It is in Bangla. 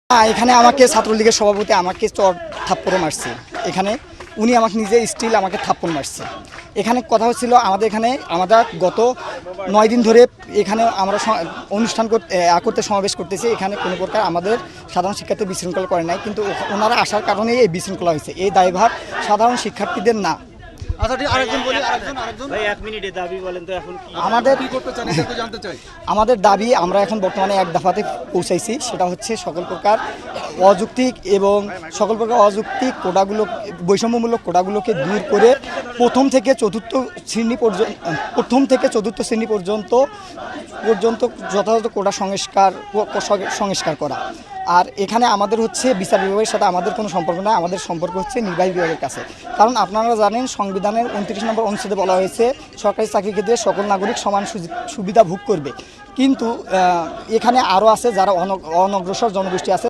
এখানে আমাকে ছাত্রলীগের সভাপতি আমাকে চর থাপ্পড় মারছে। এখানে উনি আমাকে নিজে স্টিল আমাকে থাপ্পড় মারছে। এখানে কথা হচ্ছিল আমাদের গত 9 দিন ধরে এখানে আমরা অনুষ্ঠান করতে সমাবেশ করতেছি। এখানে কোনো প্রকার আমাদের সাধারণ শিক্ষার্থী বিশৃঙ্খলা করে নাই, কিন্তু ওনারা আসার কারণেই এই বিশৃঙ্খলা হয়েছে। এই দায়ভার সাধারণ শিক্ষার্থীদের না। আমাদের দাবি আমরা এখন বর্তমানে এক দফাতে পৌঁছাইছি, সেটা হচ্ছে সকল প্রকার অযৌক্তিক কোটাগুলো, বৈষম্যমূলক কোটাগুলোকে দূর করে প্রথম থেকে চতুর্থ শ্রেণী পর্যন্ত যথাযথ কোটা সংস্কার করা। আর এখানে আমাদের হচ্ছে বিচার বিভাগের সাথে আমাদের কোনো সম্পর্ক নয়, আমাদের সম্পর্ক হচ্ছে নির্বাহী বিভাগের কাছে। কারণ আপনারা জানেন সংবিধানের 29 নম্বর অনুচ্ছেদে বলা হয়েছে সরকারি চাকরি ক্ষেত্রে সকল নাগরিক সমান সুবিধা ভোগ করবে। কিন্তু এখানে আরও আছে যারা অনগ্রসর জনগোষ্ঠী আছে।